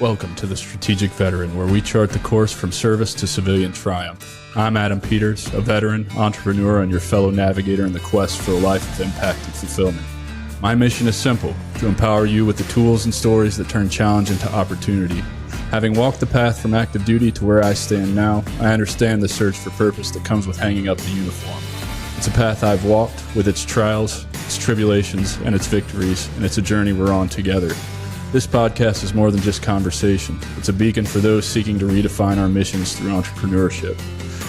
Welcome to the Strategic Veteran, where we chart the course from service to civilian triumph. I'm Adam Peters, a veteran, entrepreneur, and your fellow navigator in the quest for a life of impact and fulfillment. My mission is simple: to empower you with the tools and stories that turn challenge into opportunity. Having walked the path from active duty to where I stand now, I understand the search for purpose that comes with hanging up the uniform. It's a path I've walked, with its trials, its tribulations, and its victories, and it's a journey we're on together. This podcast is more than just conversation. It's a beacon for those seeking to redefine our missions through entrepreneurship.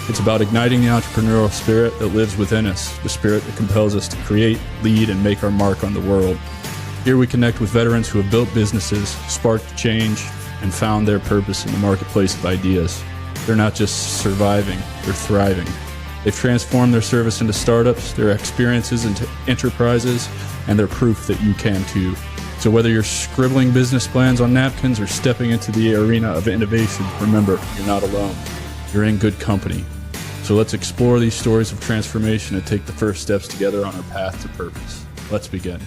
It's about igniting the entrepreneurial spirit that lives within us, the spirit that compels us to create, lead, and make our mark on the world. Here we connect with veterans who have built businesses, sparked change, and found their purpose in the marketplace of ideas. They're not just surviving, they're thriving. They've transformed their service into startups, their experiences into enterprises, and they're proof that you can too. So whether you're scribbling business plans on napkins or stepping into the arena of innovation, remember, you're not alone. You're in good company. So let's explore these stories of transformation and take the first steps together on our path to purpose. Let's begin.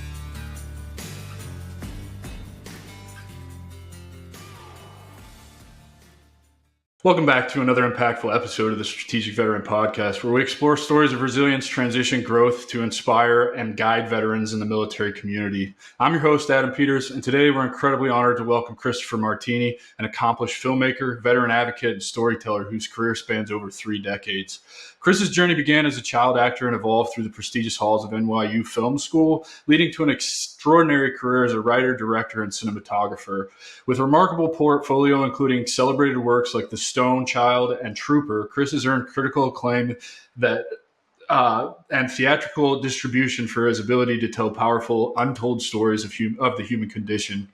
Welcome back to another impactful episode of the Strategic Veteran Podcast, where we explore stories of resilience, transition, growth to inspire and guide veterans in the military community. I'm your host, Adam Peters, and today we're incredibly honored to welcome Christopher Martini, an accomplished filmmaker, veteran advocate, and storyteller whose career spans over 3 decades. Chris's journey began as a child actor and evolved through the prestigious halls of NYU Film School, leading to an extraordinary career as a writer, director, and cinematographer. With a remarkable portfolio including celebrated works like The Stone Child and Trooper, Chris has earned critical acclaim and theatrical distribution for his ability to tell powerful, untold stories of the human condition.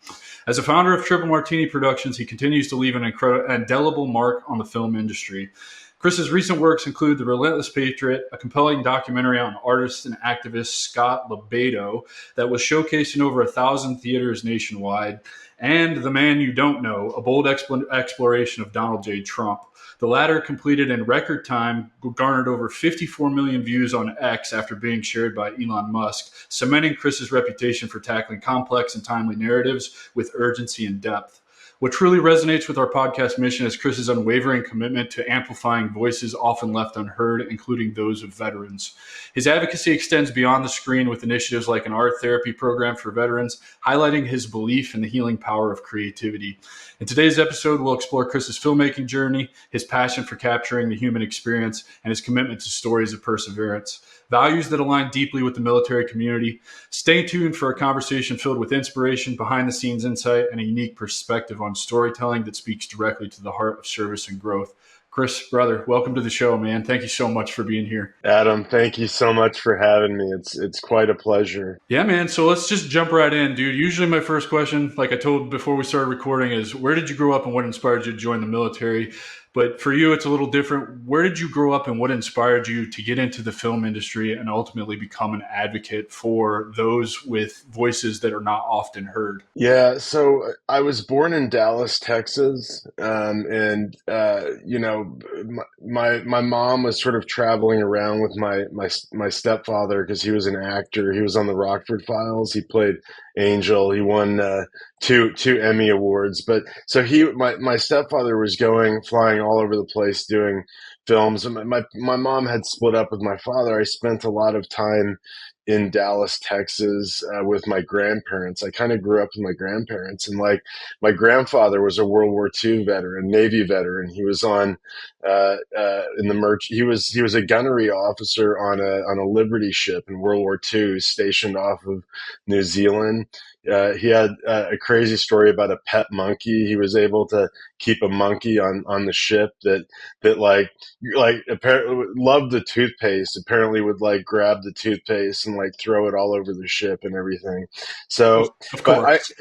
As a founder of Triple Martini Productions, he continues to leave an indelible mark on the film industry. Chris's recent works include The Relentless Patriot, a compelling documentary on artist and activist Scott Libato that was showcased in over 1,000 theaters nationwide, and The Man You Don't Know, a bold exploration of Donald J. Trump. The latter, completed in record time, garnered over 54 million views on X after being shared by Elon Musk, cementing Chris's reputation for tackling complex and timely narratives with urgency and depth. What truly resonates with our podcast mission is Chris's unwavering commitment to amplifying voices often left unheard, including those of veterans. His advocacy extends beyond the screen with initiatives like an art therapy program for veterans, highlighting his belief in the healing power of creativity. In today's episode, we'll explore Chris's filmmaking journey, his passion for capturing the human experience, and his commitment to stories of perseverance. Values that align deeply with the military community. Stay tuned for a conversation filled with inspiration, behind-the-scenes insight, and a unique perspective on storytelling that speaks directly to the heart of service and growth. Chris, brother, welcome to the show, man. Thank you so much for being here. Adam, thank you so much for having me. It's quite a pleasure. Yeah, man. So let's just jump right in, dude. Usually my first question, like I told before we started recording, is where did you grow up and what inspired you to join the military? But for you, it's a little different. Where did you grow up and what inspired you to get into the film industry and ultimately become an advocate for those with voices that are not often heard? Yeah, so I was born in Dallas, Texas, my mom was sort of traveling around with my stepfather because he was an actor. He was on the Rockford Files. He played Angel. He won two Emmy awards. But so my stepfather was flying all over the place doing films. And my mom had split up with my father. I spent a lot of time in Dallas, Texas, with my grandparents. I kind of grew up with my grandparents, and like my grandfather was a World War II veteran, Navy veteran. He was on in the He was a gunnery officer on a Liberty ship in World War II, stationed off of New Zealand. He had a crazy story about a pet monkey. He was able to keep a monkey on the ship that apparently loved the toothpaste. Apparently would like grab the toothpaste and like throw it all over the ship and everything. So, Of course.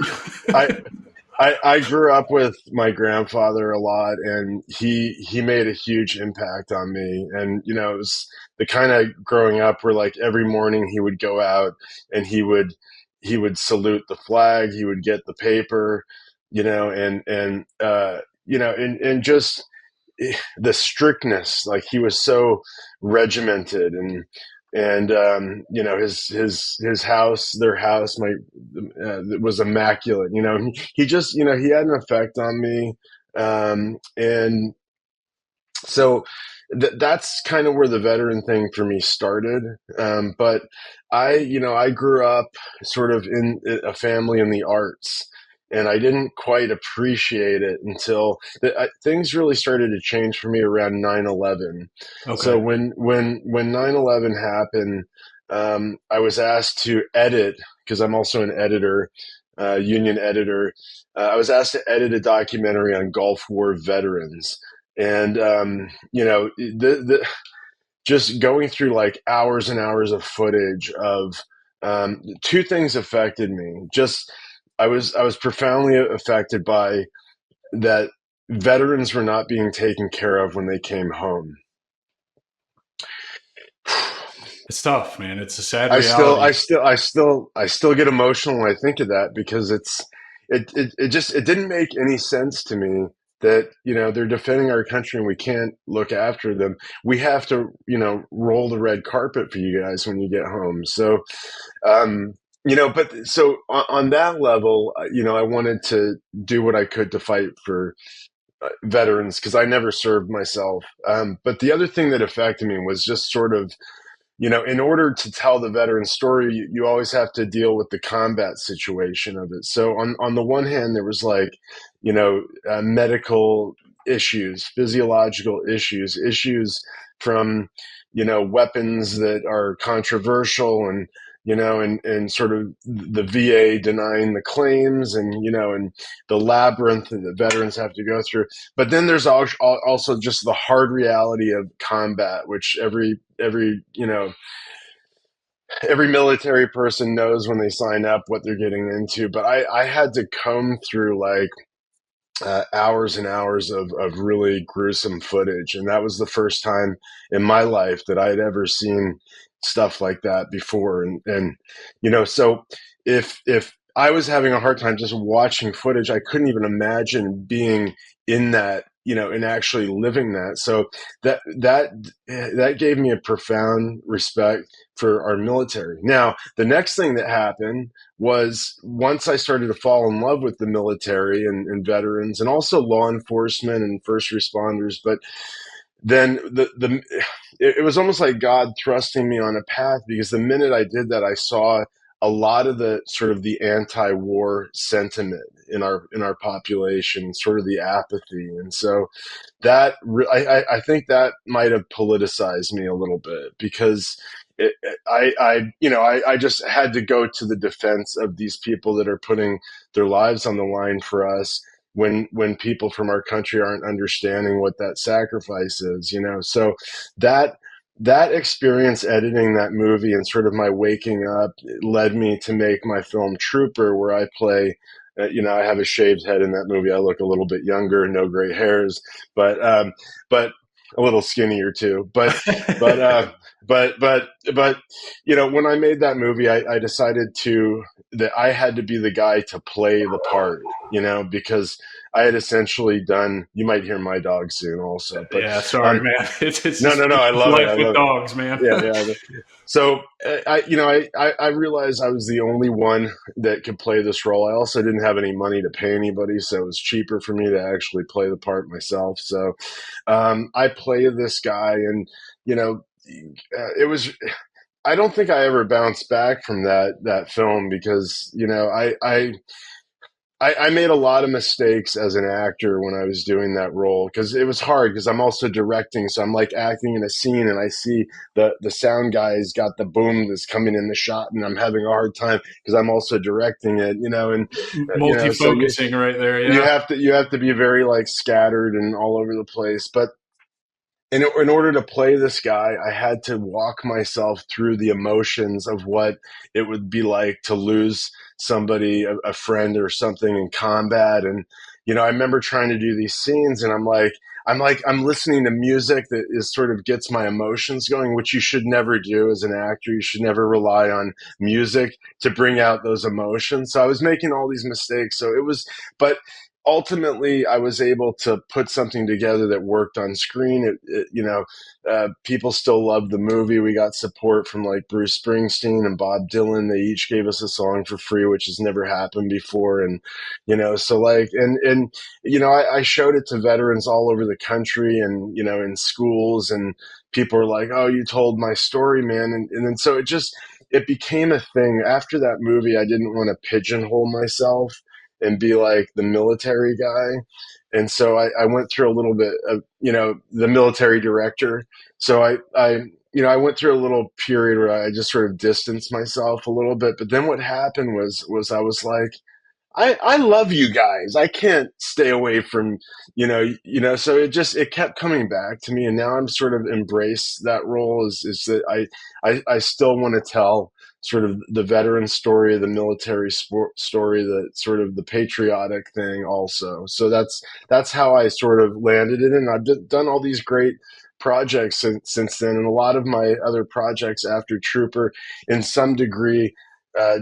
I grew up with my grandfather a lot, and he made a huge impact on me. And it was the kind of growing up where like every morning he would go out and he would salute the flag, he would get the paper, and just the strictness. Like he was so regimented, and and his house, their house, my was immaculate. He just he had an effect on me, and so that's kind of where the veteran thing for me started. But I grew up sort of in a family in the arts, and I didn't quite appreciate it until things really started to change for me around 9/11. So Okay. when 9/11 happened, I was asked to edit, because I'm also an editor, union editor. I was asked to edit a documentary on Gulf War veterans, and just going through like hours and hours of footage of two things affected me. Just I was profoundly affected by that veterans were not being taken care of when they came home. It's tough, man. It's a sad I still, I reality. still, I still, I still get emotional when I think of that, because it didn't make any sense to me that they're defending our country and we can't look after them. We have to roll the red carpet for you guys when you get home. So but so on that level, I wanted to do what I could to fight for veterans, because I never served myself. But the other thing that affected me was just sort of, in order to tell the veteran story, you always have to deal with the combat situation of it. So on the one hand, there was like, medical issues, physiological issues from, weapons that are controversial, and sort of the VA denying the claims, and the labyrinth that the veterans have to go through. But then there's also just the hard reality of combat, which every military person knows when they sign up what they're getting into. But I had to comb through like hours and hours of really gruesome footage. And that was the first time in my life that I had ever seen stuff like that before. So if I was having a hard time just watching footage, I couldn't even imagine being in that, and actually living that. So that gave me a profound respect for our military. Now, the next thing that happened was, once I started to fall in love with the military and veterans, and also law enforcement and first responders, but then it was almost like God thrusting me on a path, because the minute I did that, I saw a lot of the sort of the anti-war sentiment in our population, sort of the apathy. And so I think that might have politicized me a little bit, because I just had to go to the defense of these people that are putting their lives on the line for us, when people from our country aren't understanding what that sacrifice is. So that that experience editing that movie, and sort of my waking up, led me to make my film Trooper, where I play, I have a shaved head in that movie. I look a little bit younger, no gray hairs, but a little skinnier too. But when I made that movie, I decided that I had to be the guy to play the part, because I had essentially done. You might hear my dog soon, also, but Yeah, sorry, um, man. no, no, no, I It's love it. life I with love it. dogs, man. Yeah, yeah. So I realized I was the only one that could play this role. I also didn't have any money to pay anybody, so it was cheaper for me to actually play the part myself. So I play this guy, and it was. I don't think I ever bounced back from that film, because I made a lot of mistakes as an actor when I was doing that role, because it was hard, because I'm also directing. So I'm like acting in a scene, and I see the sound guy's got the boom that's coming in the shot, and I'm having a hard time because I'm also directing it, and so Multi-focusing right there, you yeah. have to be very like scattered and all over the place. But in order to play this guy, I had to walk myself through the emotions of what it would be like to lose somebody, a friend or something, in combat. And I remember trying to do these scenes, and I'm listening to music that is sort of gets my emotions going, which you should never do as an actor. You should never rely on music to bring out those emotions. So I was making all these mistakes. So it was, but ultimately I was able to put something together that worked on screen. People still loved the movie. We got support from like Bruce Springsteen and Bob Dylan. They each gave us a song for free, which has never happened before. And, so like, I showed it to veterans all over the country and, in schools, and people were like, "Oh, you told my story, man." And then so it became a thing. After that movie, I didn't want to pigeonhole myself and be like the military guy. And so I went through a little bit of, the military director. So I went through a little period where I just sort of distanced myself a little bit. But then what happened was I was like, I love you guys. I can't stay away from, so it kept coming back to me. And now I'm sort of embrace that role is that I still want to tell sort of the veteran story, the military story, the sort of the patriotic thing also. So that's how I sort of landed it. And I've done all these great projects since then. And a lot of my other projects after Trooper in some degree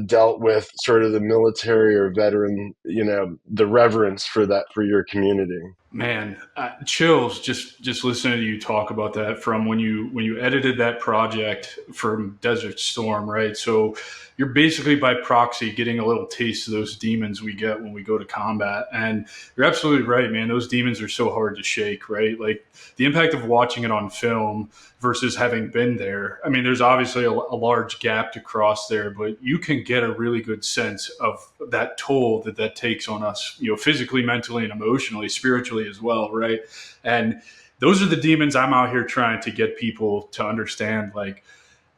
dealt with sort of the military or veteran, the reverence for that, for your community. Man, chills just listening to you talk about that from when you edited that project from Desert Storm, right? So you're basically by proxy getting a little taste of those demons we get when we go to combat. And you're absolutely right, man. Those demons are so hard to shake, right? Like the impact of watching it on film versus having been there. I mean, there's obviously a large gap to cross there, but you can get a really good sense of that toll that takes on us, physically, mentally, and emotionally, spiritually as well, right? And those are the demons I'm out here trying to get people to understand, like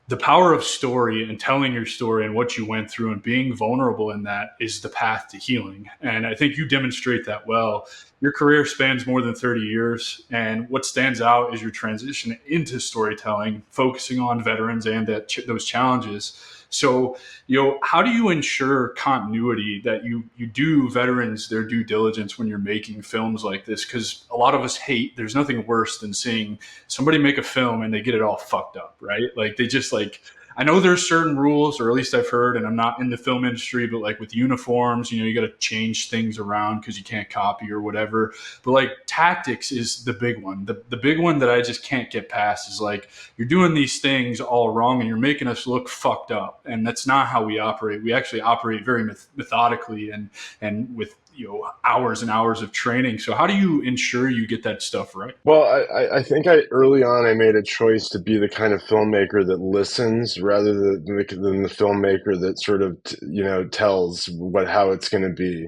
the power of story and telling your story and what you went through and being vulnerable in that is the path to healing. And I think you demonstrate that well. Your career spans more than 30 years. And what stands out is your transition into storytelling, focusing on veterans and those challenges. So, how do you ensure continuity that you do veterans their due diligence when you're making films like this? Because a lot of us hate, there's nothing worse than seeing somebody make a film and they get it all fucked up, right? Like they just like, I know there's certain rules, or at least I've heard, and I'm not in the film industry, but like with uniforms, you got to change things around because you can't copy or whatever. But like tactics is the big one. The big one that I just can't get past is like, you're doing these things all wrong and you're making us look fucked up. And that's not how we operate. We actually operate very methodically and with hours and hours of training. So how do you ensure you get that stuff right? Well, I think early on I made a choice to be the kind of filmmaker that listens rather than the filmmaker that sort of tells how it's going to be.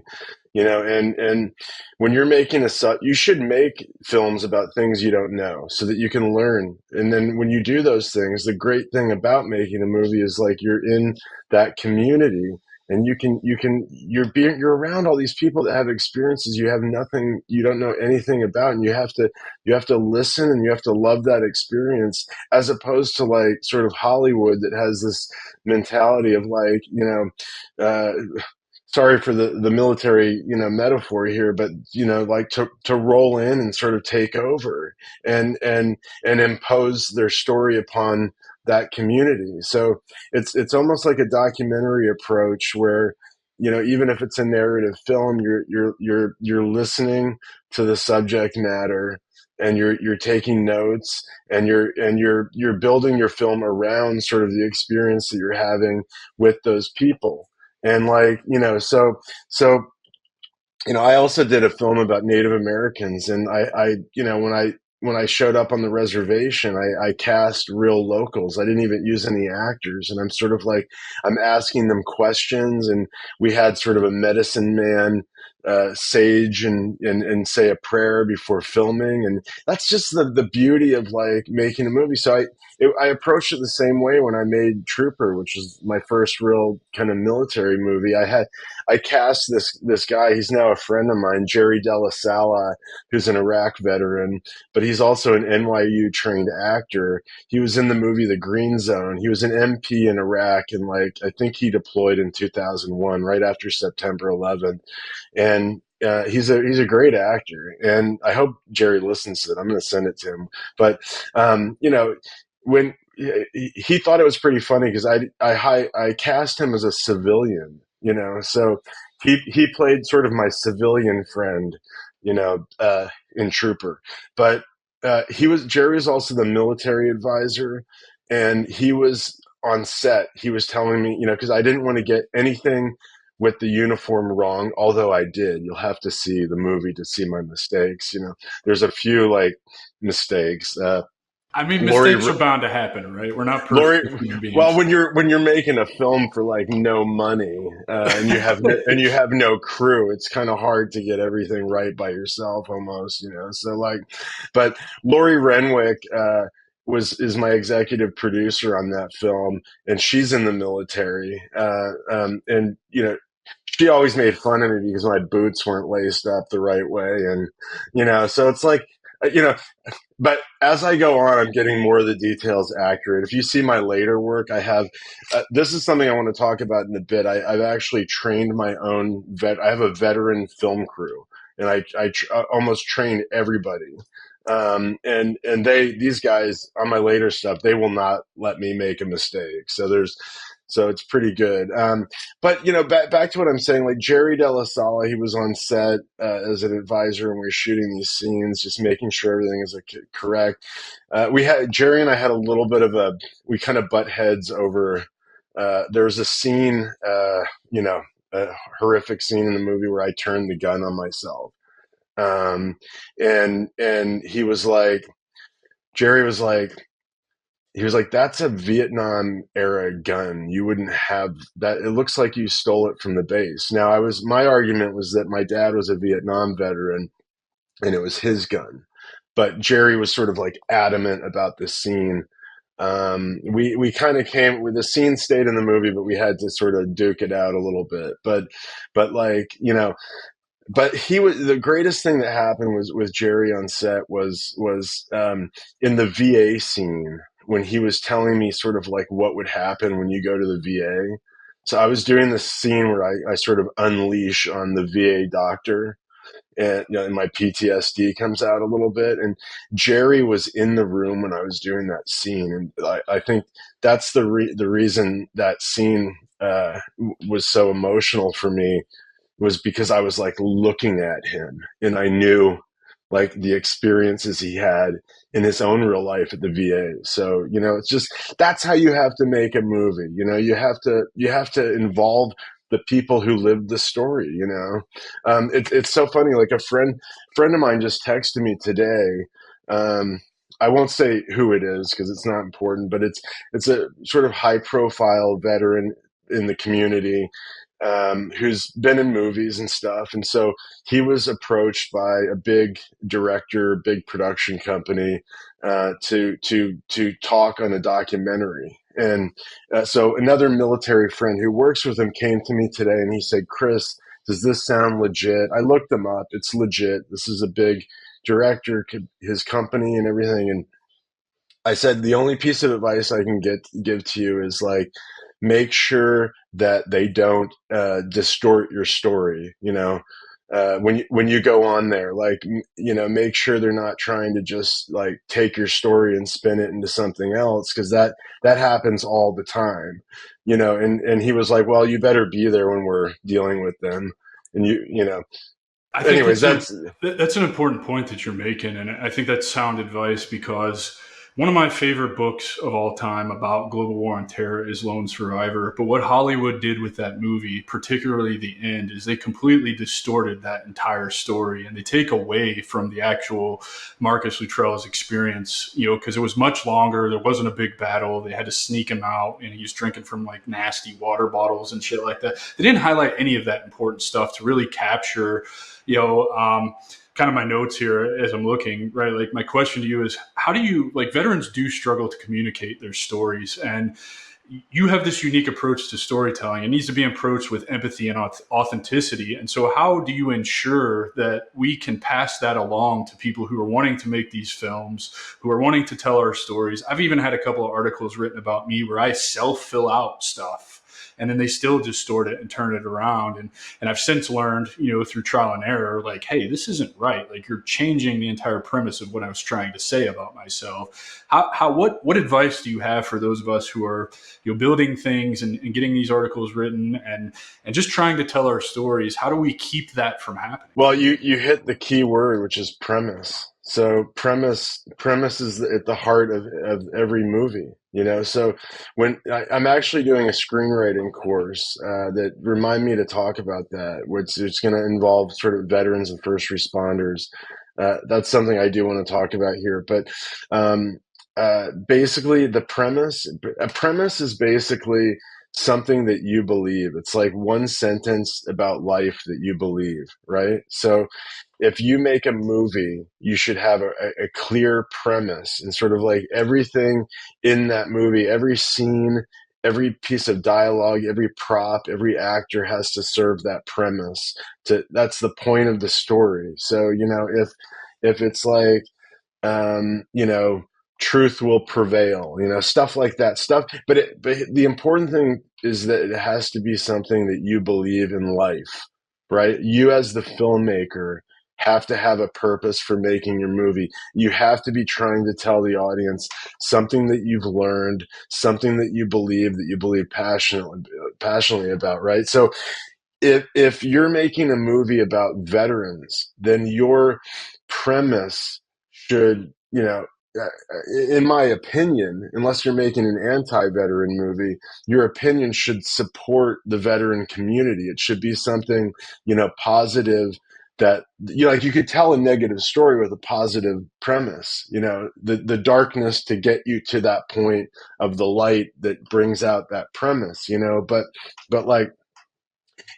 And when you're making you should make films about things you don't know so that you can learn. And then when you do those things, the great thing about making a movie is like you're in that community, and you're around all these people that have experiences you don't know anything about, and you have to listen, and you have to love that experience, as opposed to like sort of Hollywood that has this mentality of like, sorry for the military metaphor here, but like to roll in and sort of take over and impose their story upon that community. So it's almost like a documentary approach where even if it's a narrative film, you're listening to the subject matter, and you're taking notes, and you're building your film around sort of the experience that you're having with those people. And like, I also did a film about Native Americans, and when I showed up on the reservation, I cast real locals. I didn't even use any actors, and I'm sort of like, I'm asking them questions, and we had sort of a medicine man, sage and say a prayer before filming, and that's just the beauty of like making a movie. So I approached it the same way when I made Trooper, which is my first real kind of military movie. I cast this guy. He's now a friend of mine, Jerry Della Sala, who's an Iraq veteran, but he's also an NYU trained actor. He was in the movie The Green Zone. He was an MP in Iraq, and like I think he deployed in 2001, right after September 11th. And he's a great actor, and I hope Jerry listens to it. I'm going to send it to him. But when he thought it was pretty funny because I cast him as a civilian, so he played sort of my civilian friend, in Trooper. But Jerry was also the military advisor, and he was on set. He was telling me, because I didn't want to get anything with the uniform wrong, although I did. You'll have to see the movie to see my mistakes. There's a few like mistakes. I mean, Lori mistakes are bound to happen, right? We're not Lori, perfect human well, beings. when you're making a film for like no money, and you have no crew, it's kind of hard to get everything right by yourself, almost, So like, but Lori Renwick is my executive producer on that film, and she's in the military, and she always made fun of me because my boots weren't laced up the right way, and so it's like. But as I go on, I'm getting more of the details accurate. If you see my later work, I have this is something I want to talk about in a bit. I've actually trained my own I have a veteran film crew, and I almost train everybody. And these guys on my later stuff, they will not let me make a mistake. So it's pretty good. But back to what I'm saying, like Jerry De La Sala, he was on set as an advisor, and we were shooting these scenes, just making sure everything is correct. We had Jerry and I had a little bit of we kind of butt heads over. There was a scene, a horrific scene in the movie where I turned the gun on myself, and Jerry was like. He was like, "That's a Vietnam era gun. You wouldn't have that. It looks like you stole it from the base." Now, my argument was that my dad was a Vietnam veteran, and it was his gun. But Jerry was sort of like adamant about this scene. We kind of came with the scene stayed in the movie, but we had to sort of duke it out a little bit. But like but he was the greatest thing that happened was with Jerry on set was in the VA scene when he was telling me sort of like what would happen when you go to the VA. So I was doing this scene where I sort of unleash on the VA doctor, and my PTSD comes out a little bit. And Jerry was in the room when I was doing that scene, and I think that's the reason that scene was so emotional for me, was because I was like looking at him, and I knew like the experiences he had in his own real life at the VA. So, it's just, that's how you have to make a movie. You have to involve the people who lived the story. It's so funny. Like friend of mine just texted me today. I won't say who it is because it's not important, but it's a sort of high profile veteran in the community, who's been in movies and stuff. And so he was approached by a big director, big production company, to talk on a documentary. And so another military friend who works with him came to me today, and he said, "Chris, does this sound legit?" I looked him up. It's legit. This is a big director, his company and everything. And I said, the only piece of advice I can give to you is like, make sure that they don't distort your story. When you go on there, like, make sure they're not trying to just like take your story and spin it into something else, because that happens all the time. And he was like, "Well, you better be there when we're dealing with them." And I think anyways, that's that's an important point that you're making, and I think that's sound advice because one of my favorite books of all time about global war on terror is Lone Survivor. But what Hollywood did with that movie, particularly the end, is they completely distorted that entire story, and they take away from the actual Marcus Luttrell's experience. Because it was much longer. There wasn't a big battle. They had to sneak him out, and he was drinking from like nasty water bottles and shit like that. They didn't highlight any of that important stuff to really capture kind of my notes here as I'm looking, right? Like my question to you is, how do you, like, veterans do struggle to communicate their stories, and you have this unique approach to storytelling. It needs to be approached with empathy and authenticity. And so how do you ensure that we can pass that along to people who are wanting to make these films, who are wanting to tell our stories? I've even had a couple of articles written about me where I self-fill out stuff and then they still distort it and turn it around. And I've since learned, through trial and error, like, hey, this isn't right. Like, you're changing the entire premise of what I was trying to say about myself. What advice do you have for those of us who are, building things and getting these articles written and just trying to tell our stories? How do we keep that from happening? Well, you hit the key word, which is premise. So premise is at the heart of every movie, So when I'm actually doing a screenwriting course that remind me to talk about that, which is going to involve sort of veterans and first responders. That's something I do want to talk about here. But basically, a premise is basically something that you believe. It's like one sentence about life that you believe, right? So if you make a movie, you should have a clear premise and sort of like everything in that movie, every scene, every piece of dialogue, every prop, every actor has to serve that premise. That's the point of the story. So, if it's like, you know, truth will prevail, stuff like that stuff. But the important thing is that it has to be something that you believe in life, right? You as the filmmaker have to have a purpose for making your movie. You have to be trying to tell the audience something that you've learned, something that you believe passionately about, right? So if you're making a movie about veterans, then your premise should, in my opinion, unless you're making an anti-veteran movie, your opinion should support the veteran community. It should be something, positive that, like you could tell a negative story with a positive premise, the darkness to get you to that point of the light that brings out that premise, but like,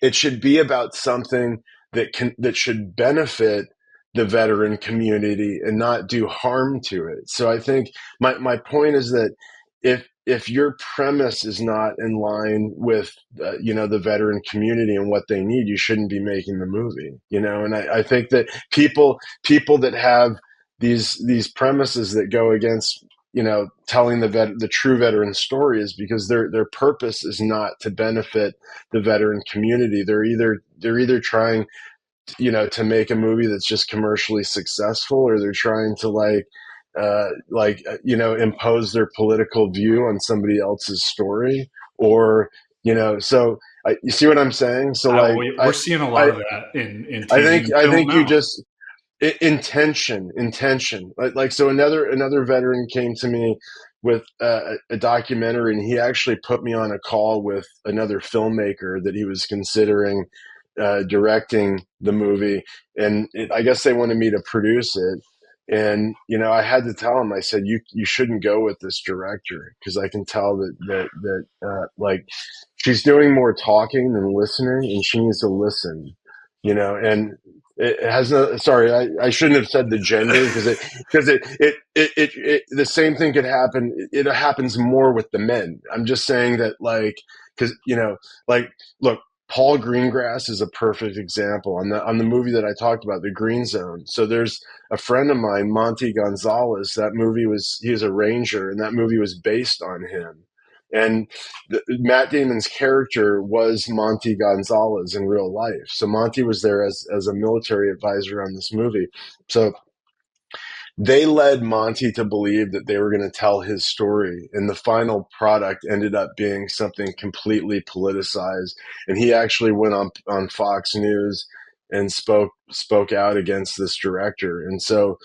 it should be about something that should benefit the veteran community and not do harm to it. So I think my point is that if your premise is not in line with the veteran community and what they need, you shouldn't be making the movie. And I think that people that have these premises that go against telling the true veteran story is because their purpose is not to benefit the veteran community. They're either trying to make a movie that's just commercially successful, or they're trying to impose their political view on somebody else's story, or so you see what I'm saying? So like We're seeing a lot I of that in I TV think and I film think you now. just intention, like so another veteran came to me with a documentary, and he actually put me on a call with another filmmaker that he was considering directing the movie, and I guess they wanted me to produce it. And I had to tell him, I said, you shouldn't go with this director, because I can tell that like she's doing more talking than listening, and she needs to listen, and it has no, sorry, I shouldn't have said the gender, because the same thing could happen. It happens more with the men. I'm just saying that, like, because like, look, Paul Greengrass is a perfect example on the movie that I talked about, The Green Zone. So there's a friend of mine, Monty Gonzalez. He was a ranger, and that movie was based on him. And Matt Damon's character was Monty Gonzalez in real life. So Monty was there as a military advisor on this movie. So they led Monty to believe that they were going to tell his story, and the final product ended up being something completely politicized. And he actually went on Fox News and spoke out against this director. And so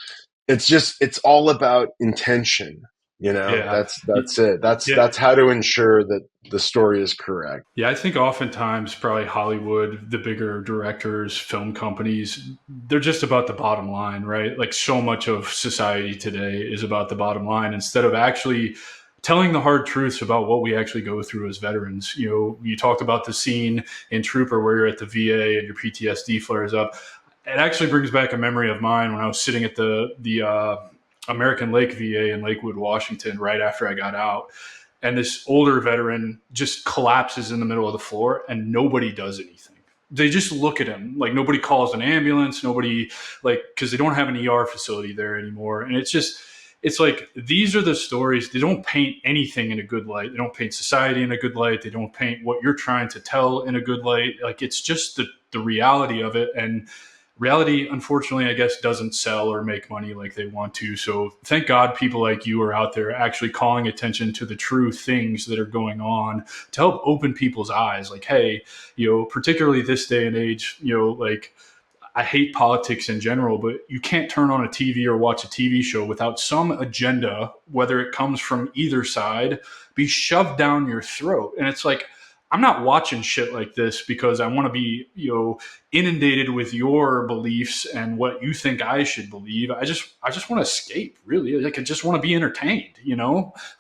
it's all about intention. Yeah. That's it. Yeah. That's how to ensure that the story is correct. Yeah, I think oftentimes probably Hollywood, the bigger directors, film companies, they're just about the bottom line, right? Like, so much of society today is about the bottom line instead of actually telling the hard truths about what we actually go through as veterans. You talked about the scene in Trooper where you're at the VA and your PTSD flares up. It actually brings back a memory of mine when I was sitting at the American Lake VA in Lakewood, Washington, right after I got out, and this older veteran just collapses in the middle of the floor and nobody does anything. They just look at him. Like, nobody calls an ambulance, nobody, like, because they don't have an ER facility there anymore. And it's like these are the stories. They don't paint anything in a good light. They don't paint society in a good light. They don't paint what you're trying to tell in a good light. Like it's just the reality of it. And reality, unfortunately, I guess, doesn't sell or make money like they want to. So thank God people like you are out there actually calling attention to the true things that are going on to help open people's eyes. Like, hey, particularly this day and age, like I hate politics in general, but you can't turn on a TV or watch a TV show without some agenda, whether it comes from either side, be shoved down your throat. And it's like, I'm not watching shit like this because I want to be, inundated with your beliefs and what you think I should believe. I just want to escape, really. Like I just want to be entertained.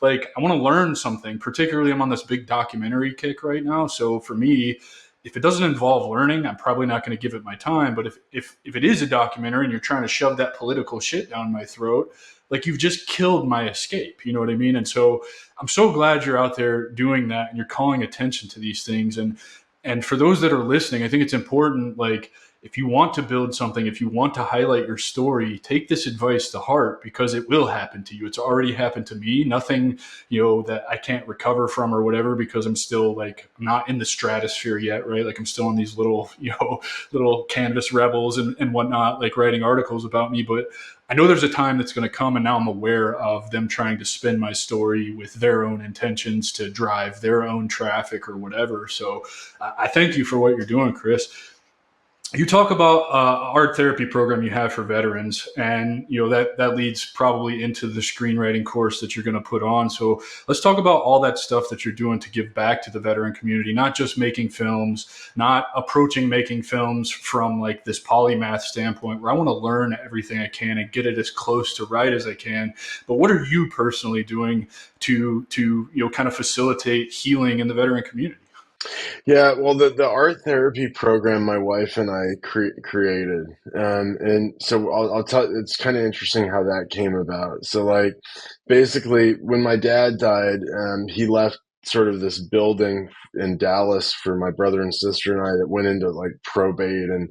Like I want to learn something. Particularly I'm on this big documentary kick right now. So for me, if it doesn't involve learning, I'm probably not going to give it my time. But if it is a documentary and you're trying to shove that political shit down my throat, like you've just killed my escape. You know what I mean? And so I'm so glad you're out there doing that and you're calling attention to these things. And for those that are listening, I think it's important, like, if you want to build something, if you want to highlight your story, take this advice to heart because it will happen to you. It's already happened to me. Nothing, that I can't recover from or whatever, because I'm still like not in the stratosphere yet, right? Like I'm still on these little, little canvas rebels and whatnot, like writing articles about me. But I know there's a time that's going to come, and now I'm aware of them trying to spin my story with their own intentions to drive their own traffic or whatever. So I thank you for what you're doing, Chris. You talk about art therapy program you have for veterans, and that leads probably into the screenwriting course that you're going to put on. So let's talk about all that stuff that you're doing to give back to the veteran community, not just making films, not approaching making films from like this polymath standpoint where I want to learn everything I can and get it as close to right as I can. But what are you personally doing to kind of facilitate healing in the veteran community? Yeah, well, the art therapy program my wife and I created, and so I'll tell. It's kind of interesting how that came about. So, like, basically, when my dad died, he left sort of this building in Dallas for my brother and sister and I that went into like probate, and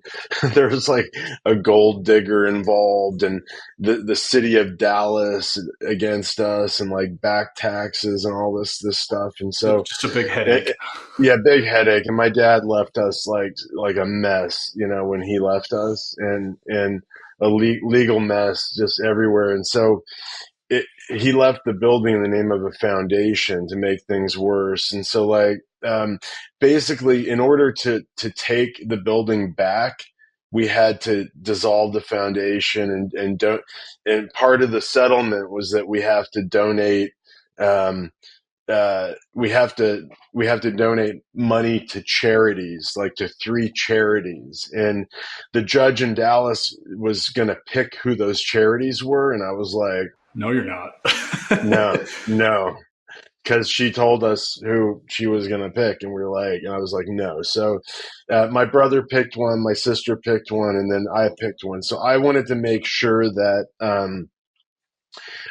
there was like a gold digger involved, and the city of Dallas against us, and like back taxes and all this stuff, and so. Just a big headache. It, yeah, big headache. And my dad left us like a mess, when he left us, and a legal mess just everywhere. And so he left the building in the name of a foundation to make things worse. And so basically, in order to take the building back, we had to dissolve the foundation and don't. And part of the settlement was that we have to donate. Um, we have to donate money to charities, like to 3 charities, and the judge in Dallas was going to pick who those charities were, and I was like, No, you're not. no, no, because she told us who she was going to pick, and I was like, no. So my brother picked one, my sister picked one, and then I picked one. So I wanted to make sure that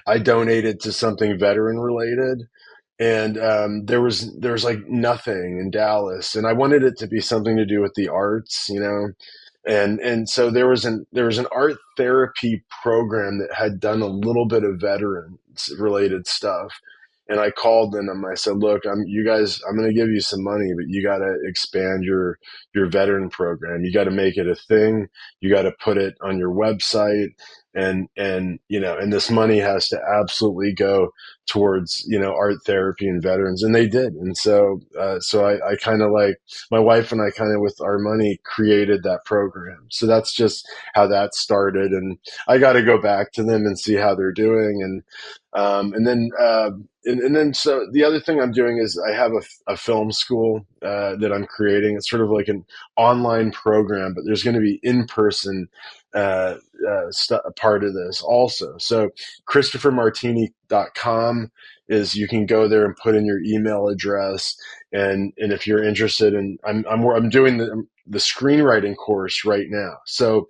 I donated to something veteran related, and there was like nothing in Dallas, and I wanted it to be something to do with the arts, and so there was an art therapy program that had done a little bit of veterans related stuff, and I called them. I said, look, I'm going to give you some money, but you got to expand your veteran program. You got to make it a thing. You got to put it on your website, and this money has to absolutely go towards art therapy and veterans, and they did. And so I kind of like, my wife and I kind of, with our money, created that program. So that's just how that started, and I got to go back to them and see how they're doing, and then so the other thing I'm doing is I have a film school that I'm creating. It's sort of like an online program, but there's going to be in person a part of this also. So ChristopherMartini.com is, you can go there and put in your email address, and if you're interested in, I'm doing the screenwriting course right now. So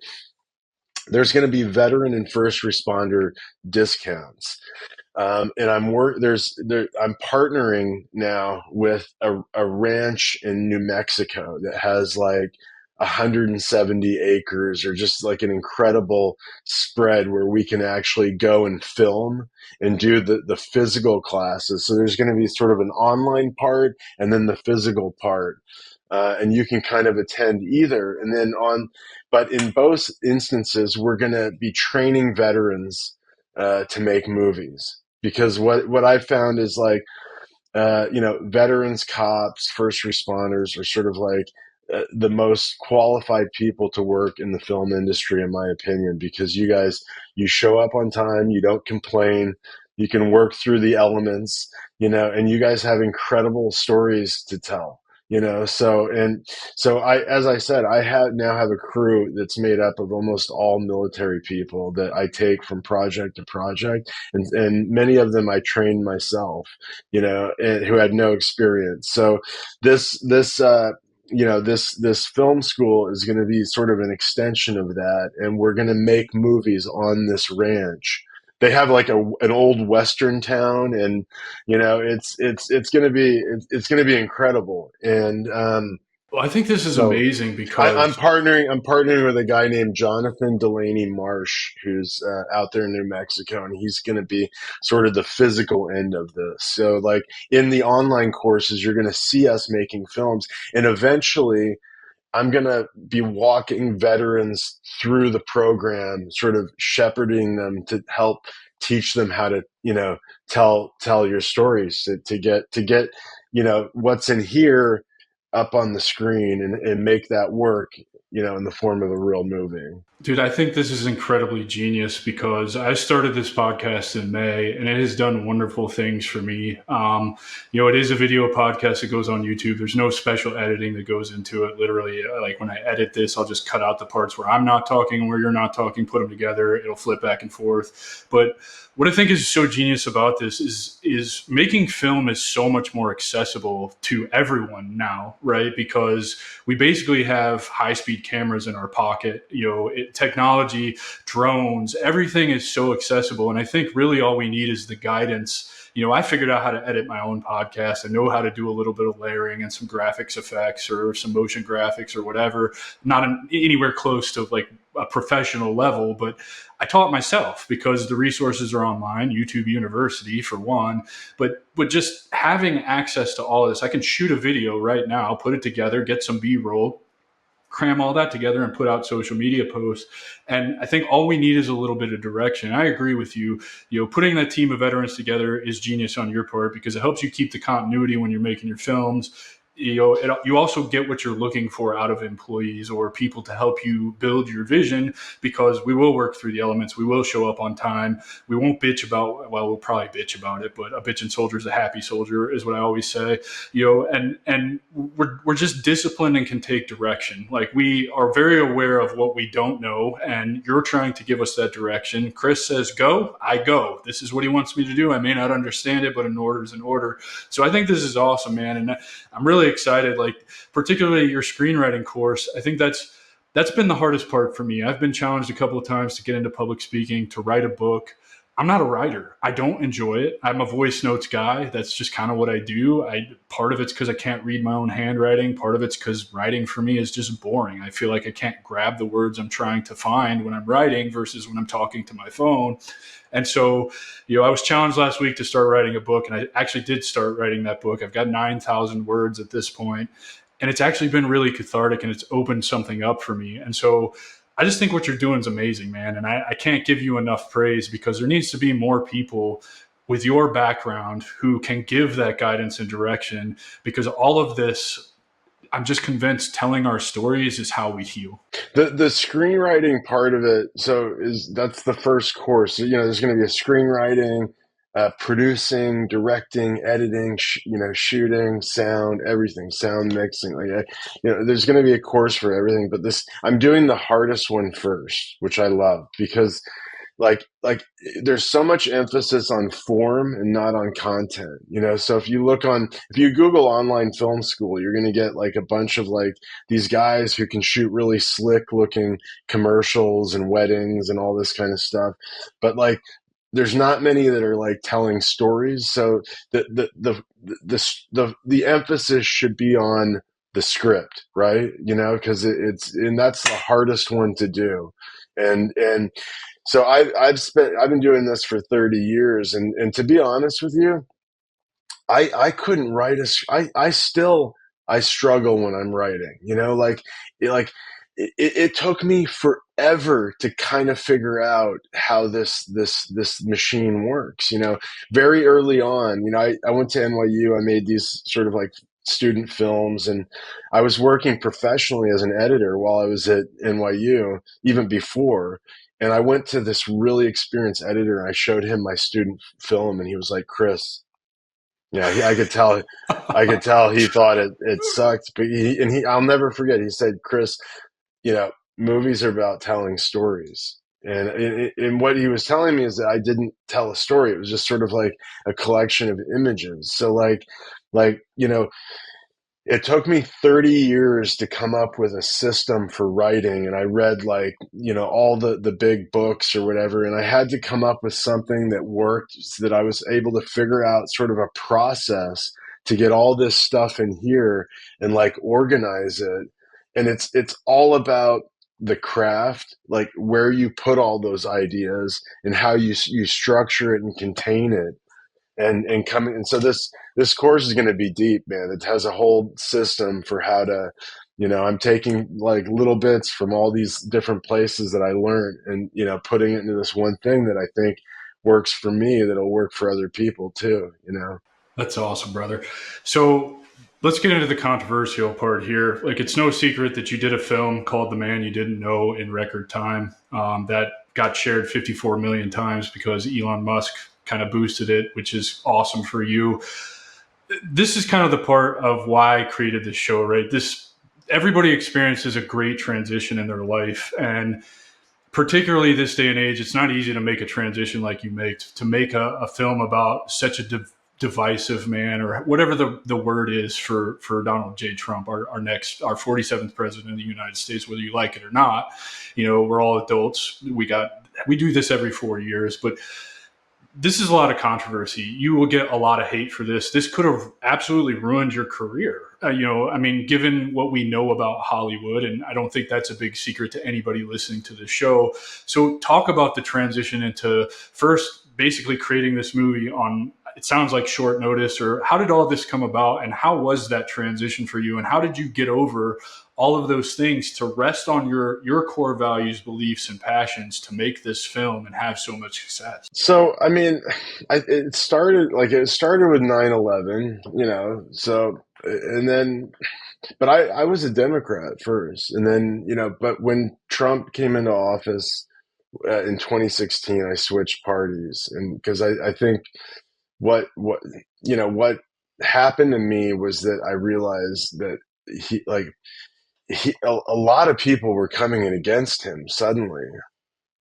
there's going to be veteran and first responder discounts. And I'm partnering now with a ranch in New Mexico that has like 170 acres, or just like an incredible spread where we can actually go and film and do the physical classes. So there's going to be sort of an online part and then the physical part. And you can kind of attend either. And then but in both instances, we're going to be training veterans to make movies. Because what I found is like, veterans, cops, first responders are sort of like the most qualified people to work in the film industry, in my opinion, because you show up on time, you don't complain, you can work through the elements, and you guys have incredible stories to tell. So as I said, now have a crew that's made up of almost all military people that I take from project to project, and many of them I trained myself, and who had no experience. So this film school is going to be sort of an extension of that, and we're going to make movies on this ranch. They have like an old western town, and it's going to be incredible. And Well, I think this is so amazing I'm because partnering with a guy named Jonathan Delaney Marsh, who's out there in New Mexico, and he's going to be sort of the physical end of this. So, like in the online courses, you're going to see us making films, and eventually, I'm going to be walking veterans through the program, sort of shepherding them to help teach them how to, tell your stories, to get what's in here up on the screen, and make that work, in the form of a real movie. dude, I think this is incredibly genius because I started this podcast in May and it has done wonderful things for me. It is a video podcast that goes on YouTube. There's no special editing that goes into it. Literally, like when I edit this, I'll just cut out the parts where I'm not talking and where you're not talking, put them together. It'll flip back and forth. But what I think is so genius about this is making film is so much more accessible to everyone now, right? Because we basically have high-speed cameras in our pocket. Technology, drones, everything is so accessible. And I think really all we need is the guidance. I figured out how to edit my own podcast. I know how to do a little bit of layering and some graphics effects or some motion graphics or whatever. Not anywhere close to like a professional level, but I taught myself because the resources are online, YouTube University for one, but just having access to all of this, I can shoot a video right now, put it together, get some B-roll, cram all that together and put out social media posts. And I think all we need is a little bit of direction. I agree with you. Putting that team of veterans together is genius on your part because it helps you keep the continuity when you're making your films. You also get what you're looking for out of employees or people to help you build your vision because we will work through the elements. We will show up on time. We won't bitch about, well, we'll probably bitch about it, but a bitching soldier is a happy soldier is what I always say, and we're just disciplined and can take direction. Like we are very aware of what we don't know and you're trying to give us that direction. Chris says, go, I go. This is what he wants me to do. I may not understand it, but an order is an order. So I think this is awesome, man. And I'm really excited, like particularly your screenwriting course. I think that's been the hardest part for me. I've been challenged a couple of times to get into public speaking, to write a book. I'm not a writer. I don't enjoy it. I'm a voice notes guy. That's just kind of what I do. Part of it's because I can't read my own handwriting. Part of it's because writing for me is just boring. I feel like I can't grab the words I'm trying to find when I'm writing versus when I'm talking to my phone. And so, I was challenged last week to start writing a book, and I actually did start writing that book. I've got 9,000 words at this point, and it's actually been really cathartic, and it's opened something up for me. And so I just think what you're doing is amazing, man. And I can't give you enough praise because there needs to be more people with your background who can give that guidance and direction because all of this, I'm just convinced telling our stories is how we heal. The screenwriting part of it, that's the first course. There's going to be a screenwriting, producing, directing, editing, shooting, sound, everything, sound mixing. There's going to be a course for everything. But I'm doing the hardest one first, which I love because like there's so much emphasis on form and not on content. So if you Google online film school, you're going to get like a bunch of like these guys who can shoot really slick looking commercials and weddings and all this kind of stuff, but like there's not many that are like telling stories. So the emphasis should be on the script, right? Because and that's the hardest one to do. And so I've been doing this for 30 years, and to be honest with you, I couldn't write I still, I struggle when I'm writing, like it took me forever to kind of figure out how this machine works. Very early on, I went to NYU. I made these sort of like student films, and I was working professionally as an editor while I was at NYU, even before. And I went to this really experienced editor and I showed him my student film, and he was like, Chris, yeah, I could tell he thought it sucked, but I'll never forget. He said, Chris, movies are about telling stories. And what he was telling me is that I didn't tell a story. It was just sort of like a collection of images. So it took me 30 years to come up with a system for writing, and I read all the big books or whatever, and I had to come up with something that worked so that I was able to figure out sort of a process to get all this stuff in here and like organize it. And it's all about the craft, like where you put all those ideas and how you structure it and contain it, and coming. And so this course is going to be deep, man. It has a whole system for how to, I'm taking like little bits from all these different places that I learned, and putting it into this one thing that I think works for me, that'll work for other people too. That's awesome, brother. So let's get into the controversial part here. Like, it's no secret that you did a film called The Man You Didn't Know in record time, that got shared 54 million times because Elon Musk kind of boosted it, which is awesome for you. This is kind of the part of why I created this show, right? Everybody experiences a great transition in their life, and particularly this day and age, it's not easy to make a transition like you make, to make a film about such a divisive man, or whatever the word is for Donald J. Trump, our 47th president of the United States, whether you like it or not. We're all adults. We do this every 4 years, but this is a lot of controversy. You will get a lot of hate for this. This could have absolutely ruined your career. Given what we know about Hollywood, and I don't think that's a big secret to anybody listening to the show. So talk about the transition into first basically creating this movie on, it sounds like short notice, or how did all this come about, and how was that transition for you, and how did you get over all of those things to rest on your core values, beliefs, and passions to make this film and have so much success? So, I mean, it started with 9/11, so, and then, but I was a Democrat first, and then, but when Trump came into office in 2016, I switched parties. And because I think what happened to me was that I realized that a lot of people were coming in against him suddenly.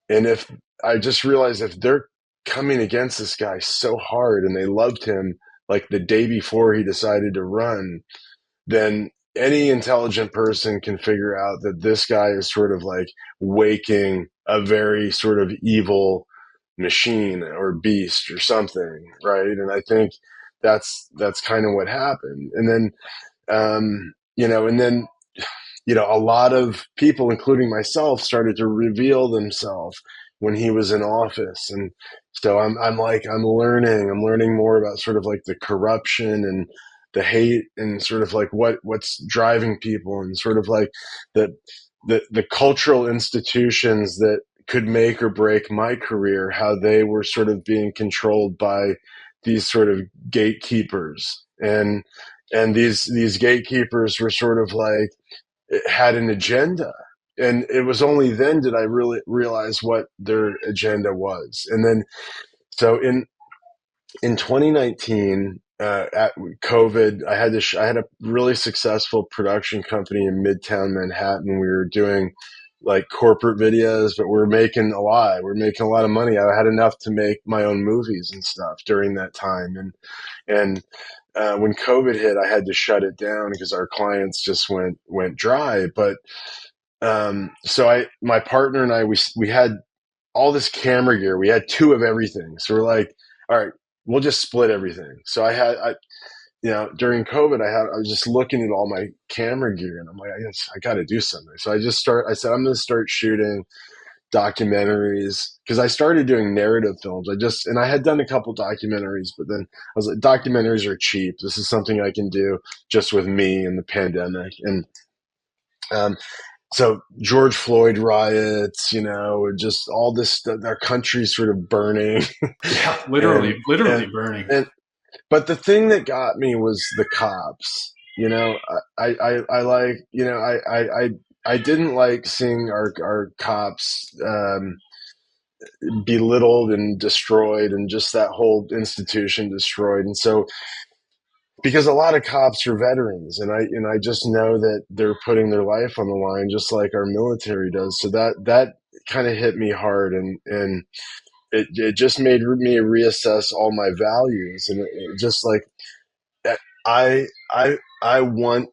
And if I just realized, if they're coming against this guy so hard and they loved him like the day before he decided to run, then any intelligent person can figure out that this guy is sort of like waking a very sort of evil machine or beast or something, right? And I think that's kind of what happened. And then and then a lot of people, including myself, started to reveal themselves when he was in office. And so I'm learning more about sort of like the corruption and the hate, and sort of like what's driving people, and sort of like the cultural institutions that could make or break my career, how they were sort of being controlled by these sort of gatekeepers. And these gatekeepers were sort of like, it had an agenda. And it was only then did I really realize what their agenda was. And then, so in 2019, at COVID, I had a really successful production company in Midtown Manhattan. We were doing like corporate videos, but we were making a lot. We were making a lot of money. I had enough to make my own movies and stuff during that time. And when COVID hit, I had to shut it down because our clients just went dry. But so my partner and I, we had all this camera gear. We had two of everything. So we're like, all right, we'll just split everything. So during COVID, I was just looking at all my camera gear, and I'm like, I got to do something. So I said, I'm going to start shooting documentaries, because I started doing narrative films. And I had done a couple documentaries, but then I was like, documentaries are cheap. This is something I can do just with me and the pandemic. And um, so George Floyd riots, just all this stuff, our country's sort of burning. Yeah, and literally and burning. and but the thing that got me was the cops. I like, I didn't like seeing our cops belittled and destroyed, and just that whole institution destroyed. And so, because a lot of cops are veterans, and I just know that they're putting their life on the line just like our military does. So that kind of hit me hard, and it just made me reassess all my values, and it just like I want.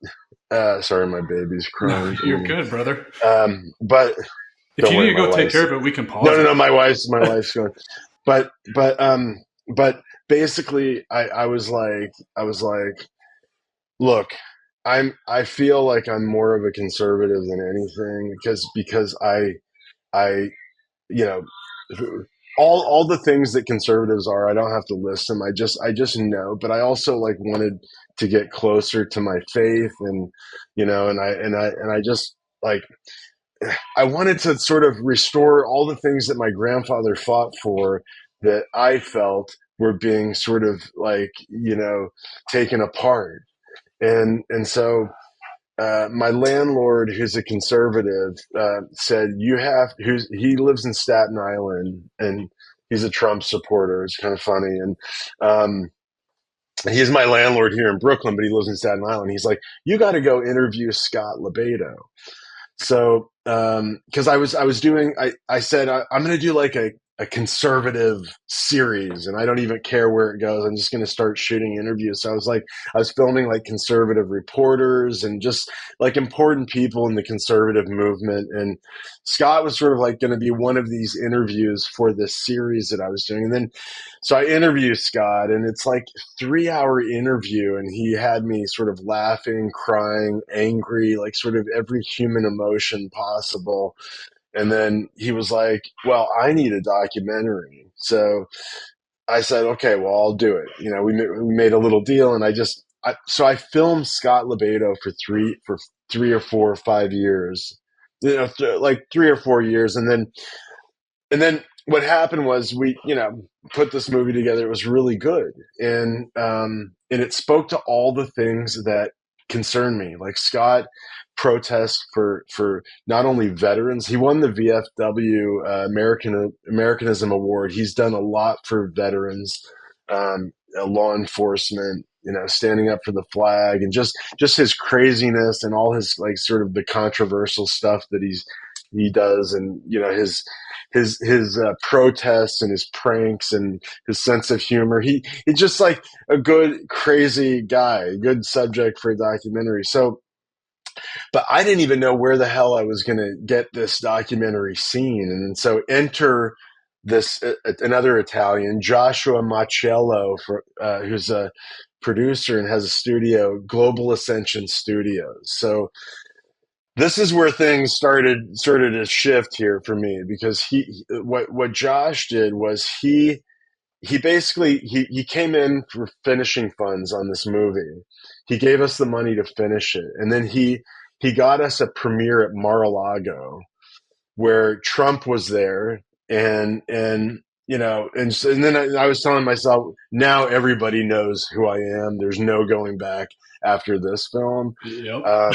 Sorry, my baby's No, crying. you're good, brother. But If don't you need worry, to my go take care wife's of it, we can no, pause no, it. no. My wife's going. But basically, I was like, look, I feel like I'm more of a conservative than anything, because I you know all the things that conservatives are. I don't have to list them. I just know. But I also like wanted to get closer to my faith, and I just like I wanted to sort of restore all the things that my grandfather fought for, that I felt were being sort of like, taken apart. And so my landlord, who's a conservative, said, he lives in Staten Island, and he's a Trump supporter. It's kind of funny. And he's my landlord here in Brooklyn, but he lives in Staten Island. He's like, you got to go interview Scott Libato. So, because I was doing, I said, I'm going to do like a conservative series, and I don't even care where it goes. I'm just going to start shooting interviews. So I was filming like conservative reporters and just like important people in the conservative movement. And Scott was sort of like going to be one of these interviews for this series that I was doing. And then, so I interview Scott, and it's like 3 hour interview, and he had me sort of laughing, crying, angry, like sort of every human emotion possible. And then he was like, well, I need a documentary. So I said, okay, well, I'll do it. We made a little deal, and so I filmed Scott Libato for 3 or 4 or 5 years, like 3 or 4 years. And then what happened was, we, put this movie together. It was really good. And it spoke to all the things that concern me. Like, Scott protests for not only veterans. He won the VFW Americanism Award. He's done a lot for veterans, law enforcement, standing up for the flag, and just his craziness, and all his, like, sort of the controversial stuff that he does, and his protests and his pranks and his sense of humor. He's just like a good crazy guy, a good subject for a documentary. So, but I didn't even know where the hell I was going to get this documentary scene. And so enter this another Italian, Joshua Machello, who's a producer and has a studio, Global Ascension Studios. So this is where things started sort of to shift here for me, because what Josh did was he basically he came in for finishing funds on this movie. He gave us the money to finish it, and then he got us a premiere at Mar-a-Lago, where Trump was there, and then I was telling myself, now everybody knows who I am. There's no going back after this film. Yep. Um,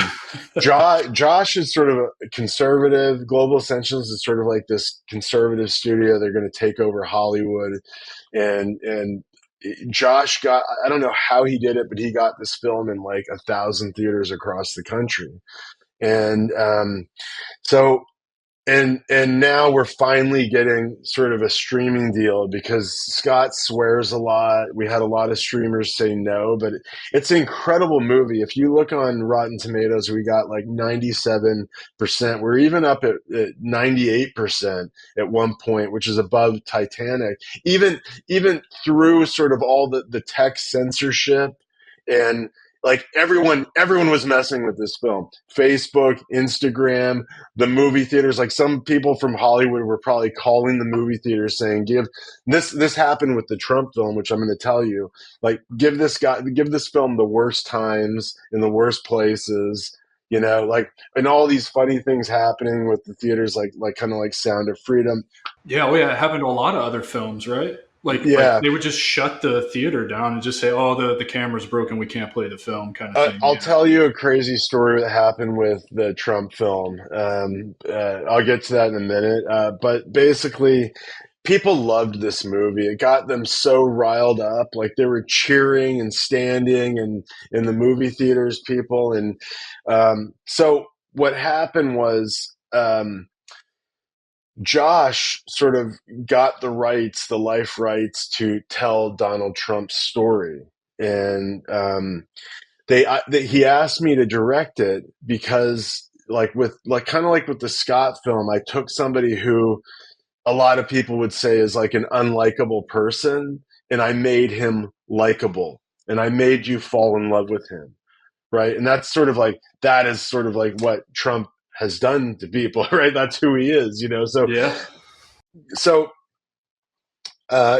Josh is sort of a conservative. Global Essentials is sort of like this conservative studio. They're going to take over Hollywood, and Josh I don't know how he did it, but he got this film in like 1,000 theaters across the country. And so and now we're finally getting sort of a streaming deal, because Scott swears a lot. We had a lot of streamers say no, but it's an incredible movie. If you look on Rotten Tomatoes, we got like 97%. We're even up at 98% at one point, which is above Titanic. Even through sort of all the tech censorship And like everyone was messing with this film. Facebook, Instagram, the movie theaters. Like some people from Hollywood were probably calling the movie theaters saying, "Give this happened with the Trump film, which I'm going to tell you. Like, give this film the worst times in the worst places." You know, like, and all these funny things happening with the theaters, like kind of like Sound of Freedom. Yeah, well, yeah, it happened to a lot of other films, right? Like Yeah, they would just shut the theater down and just say, "Oh, the camera's broken, we can't play the film," kind of thing. I'll Yeah, tell you a crazy story that happened with the Trump film. I'll get to that in a minute. But basically, people loved this movie. It got them so riled up, like they were cheering and standing and in the movie theaters, people. And so what happened was Josh sort of got the life rights to tell Donald Trump's story. And he asked me to direct it because like kind of like with the Scott film, I took somebody who a lot of people would say is like an unlikable person, and I made him likable, and I made you fall in love with him, right? And that is sort of like what Trump has done to people, right? That's who he is, you know. So yeah. so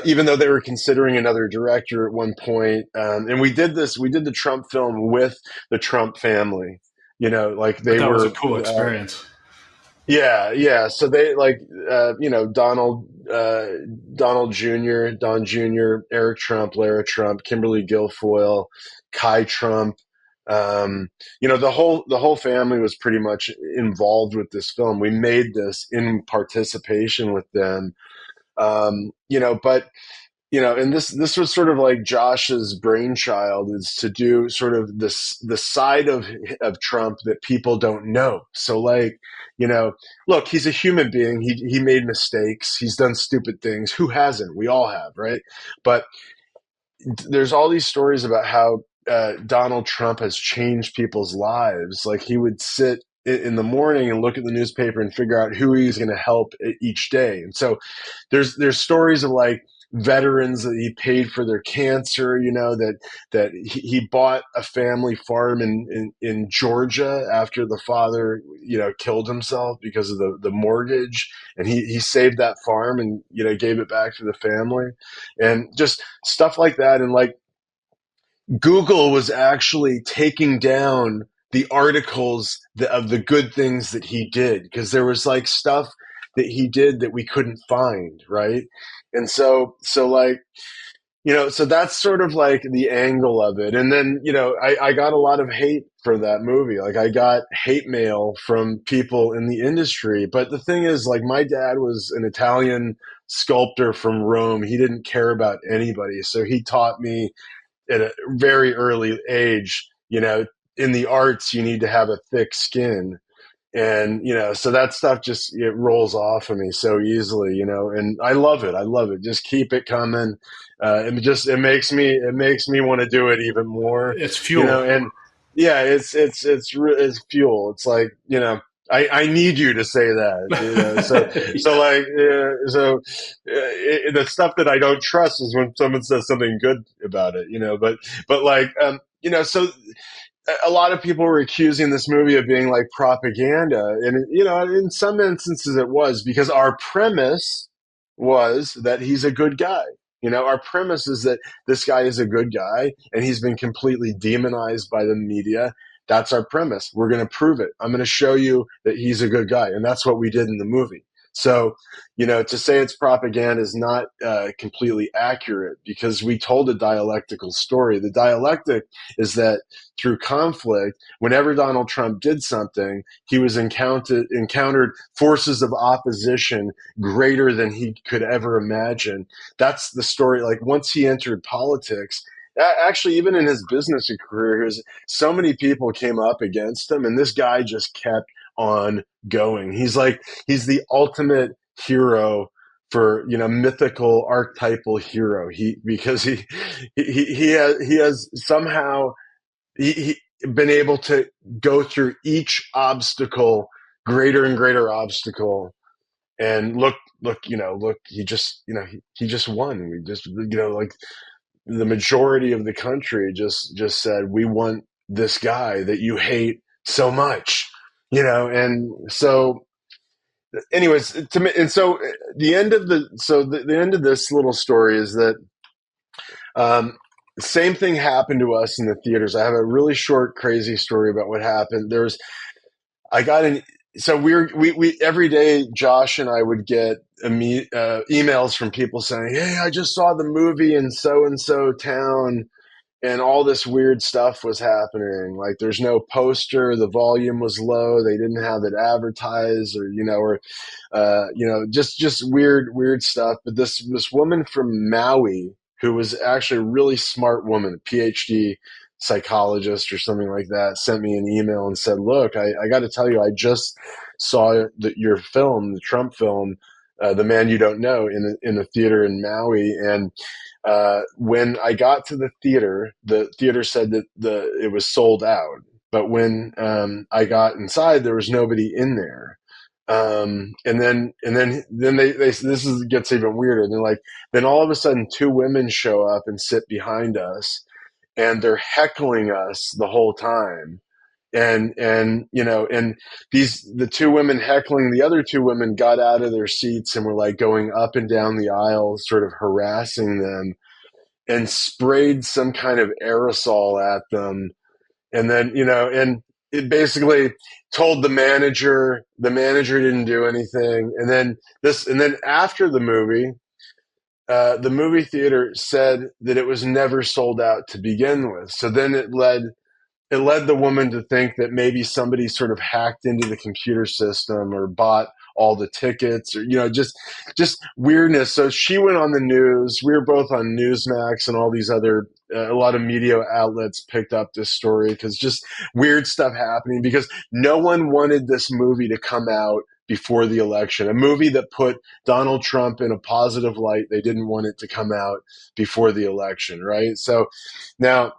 even though they were considering another director at one point, and we did the Trump film with the Trump family. You know, like But they that was a were, cool experience. yeah, yeah. So they like, Donald Jr., Don Jr., Eric Trump, Lara Trump, Kimberly Guilfoyle, Kai Trump. The whole family was pretty much involved with this film. We made this in participation with them. But and this was sort of like Josh's brainchild, is to do sort of the side of Trump that people don't know. So like, look, he's a human being. He made mistakes. He's done stupid things. Who hasn't? We all have, right? But there's all these stories about how Donald Trump has changed people's lives. Like he would sit in the morning and look at the newspaper and figure out who he's going to help each day. And so there's stories of like veterans that he paid for their cancer, that he bought a family farm in Georgia after the father, killed himself because of the mortgage, and he saved that farm and gave it back to the family, and just stuff like that. And like Google was actually taking down the articles of the good things that he did, because there was like stuff that he did that we couldn't find, right? And so like, so that's sort of like the angle of it. And then, I got a lot of hate for that movie. Like I got hate mail from people in the industry. But the thing is, like, my dad was an Italian sculptor from Rome. He didn't care about anybody. So he taught me at a very early age, in the arts, you need to have a thick skin. And, so that stuff just, it rolls off of me so easily, and I love it. I love it. Just keep it coming. It makes me want to do it even more, It's fuel. and yeah, it's fuel. It's like, I need you to say that, so Yeah. like, the stuff that I don't trust is when someone says something good about it, but like, so a lot of people were accusing this movie of being like propaganda. And, in some instances it was, because our premise was that he's a good guy. Our premise is that this guy is a good guy and he's been completely demonized by the media. That's our premise. We're going to prove it. I'm going to show you that he's a good guy. And that's what we did in the movie. So, to say it's propaganda is not completely accurate, because we told a dialectical story. The dialectic is that through conflict, whenever Donald Trump did something, he was encountered forces of opposition greater than he could ever imagine. That's the story. Like once he entered politics, actually, even in his business career, so many people came up against him, and this guy just kept on going. He's the ultimate hero for, mythical archetypal hero. He has somehow he been able to go through each obstacle, greater and greater obstacle, and look, he just won. We just, like, the majority of the country just said, we want this guy that you hate so much, and so anyways, to me, and so the end of this little story is that same thing happened to us in the theaters. I have a really short, crazy story about what happened. I got an, so we every day, Josh and I would get emails from people saying, "Hey, I just saw the movie in so and so town." And all this weird stuff was happening. Like there's no poster, the volume was low, they didn't have it advertised, just weird stuff. But this woman from Maui, who was actually a really smart woman, PhD psychologist or something like that, sent me an email and said, "Look, I got to tell you, I just saw your film, the Trump film, The Man You Don't Know, in a theater in Maui, and when I got to the theater said that it was sold out. But when I got inside, there was nobody in there. And then they gets even weirder. They're like, then all of a sudden, two women show up and sit behind us, and they're heckling us the whole time. And the two women heckling the other two women got out of their seats and were like going up and down the aisle, sort of harassing them, and sprayed some kind of aerosol at them. And then, and it basically told the manager didn't do anything. And then after the movie theater said that it was never sold out to begin with. So then it led the woman to think that maybe somebody sort of hacked into the computer system or bought all the tickets, or just weirdness. So she went on the news. We were both on Newsmax and all these other a lot of media outlets picked up this story because just weird stuff happening, because no one wanted this movie to come out before the election. A movie that put Donald Trump in a positive light, they didn't want it to come out before the election, right? So now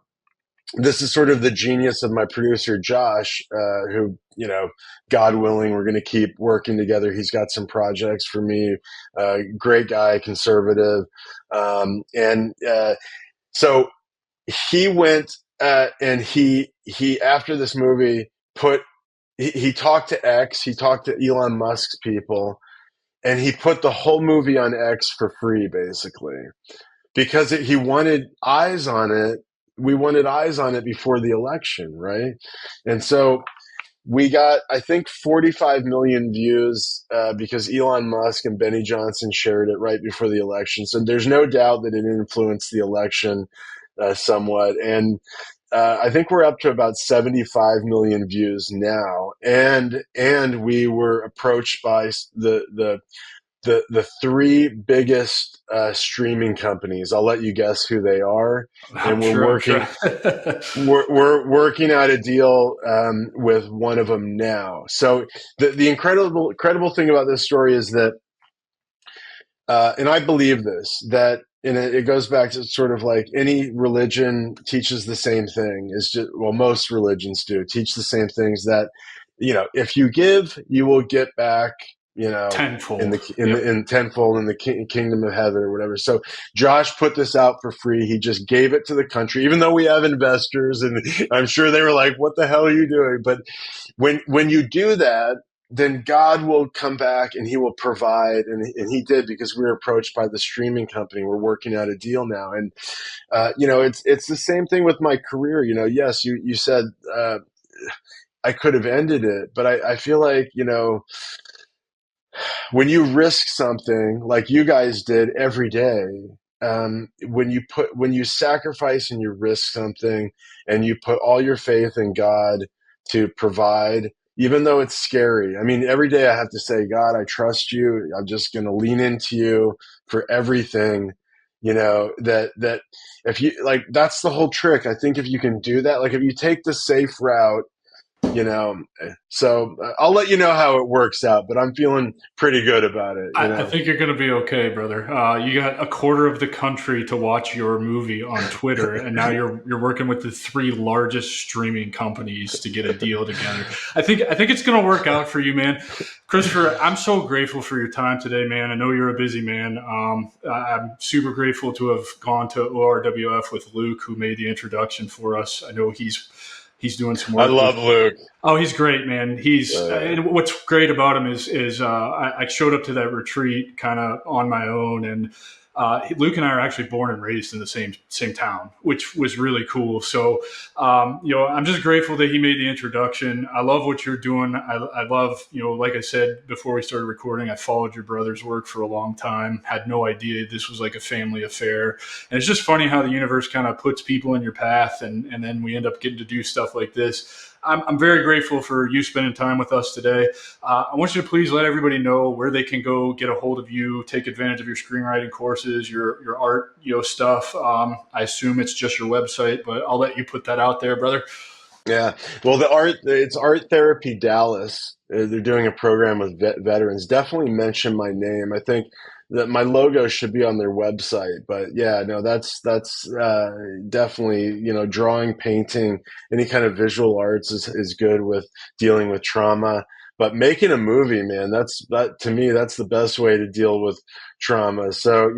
this is sort of the genius of my producer Josh, who, God willing, we're going to keep working together. He's got some projects for me. Great guy, conservative, and so he went and he after this movie he talked to X, he talked to Elon Musk's people, and he put the whole movie on X for free, basically, because he wanted eyes on it. We wanted eyes on it before the election, right? And so we got, I think, 45 million views because Elon Musk and Benny Johnson shared it right before the election. So there's no doubt that it influenced the election somewhat. And I think we're up to about 75 million views now. And we were approached by the three biggest streaming companies. I'll let you guess who they are, and I'm sure. I'm sure. we're working out a deal with one of them now. So the incredible thing about this story is that, and I believe this, that, and it goes back to sort of like any religion teaches the same thing. Is just, well, most religions do teach the same things, that if you give, you will get back, in Tenfold. the in Yep. the in tenfold in the kingdom of heaven or whatever. So Josh put this out for free. He just gave it to the country, even though we have investors, and I'm sure they were like, "What the hell are you doing?" But when you do that, then God will come back and he will provide. And he did, because we were approached by the streaming company. We're working out a deal now. And, it's the same thing with my career. Yes, you said, I could have ended it, but I feel like, when you risk something like you guys did every day, when you sacrifice and you risk something and you put all your faith in God to provide, even though it's scary. I mean, every day I have to say, God, I trust you. I'm just going to lean into you for everything. That if you like, that's the whole trick. I think if you can do that, like if you take the safe route you know. So I'll let you know how it works out, but I'm feeling pretty good about it, you I know. think you're going to be okay, brother. You got a quarter of the country to watch your movie on Twitter, and now you're working with the three largest streaming companies to get a deal together. I think it's going to work out for you, man. Christopher, I'm so grateful for your time today, man. I know you're a busy man. I'm super grateful to have gone to ORWF with Luke, who made the introduction for us. I know he's doing some I work with. love Luke. Oh, he's great, man. He's Yeah. and what's great about him is I showed up to that retreat kind of on my own, and Luke and I are actually born and raised in the same town, which was really cool. So, I'm just grateful that he made the introduction. I love what you're doing. I love, like I said before we started recording, I followed your brother's work for a long time. Had no idea this was like a family affair, and it's just funny how the universe kind of puts people in your path, and then we end up getting to do stuff like this. I'm very grateful for you spending time with us today. I want you to please let everybody know where they can go get a hold of you, take advantage of your screenwriting courses, your art, stuff. I assume it's just your website, but I'll let you put that out there, brother. Yeah. Well, it's Art Therapy Dallas. They're doing a program with veterans. Definitely mention my name. I think that my logo should be on their website. But yeah, no, that's definitely, drawing, painting, any kind of visual arts is good with dealing with trauma. But making a movie, man, that to me, that's the best way to deal with trauma. So,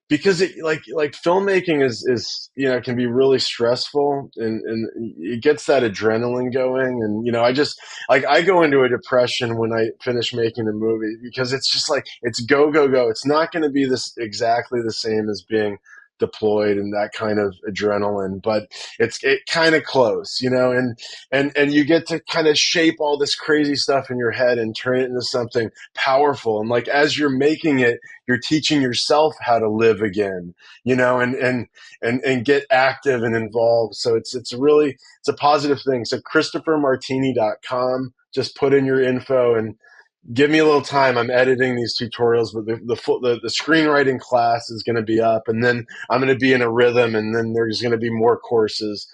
because it like filmmaking is can be really stressful, and it gets that adrenaline going, and I just like I go into a depression when I finish making a movie because it's just like it's go go go. It's not going to be this exactly the same as being deployed and that kind of adrenaline, but it kind of close, and you get to kind of shape all this crazy stuff in your head and turn it into something powerful. And like as you're making it, you're teaching yourself how to live again, and get active and involved. So it's a positive thing. So ChristopherMartini.com, just put in your info and give me a little time. I'm editing these tutorials, but the screenwriting class is going to be up, and then I'm going to be in a rhythm, and then there's going to be more courses.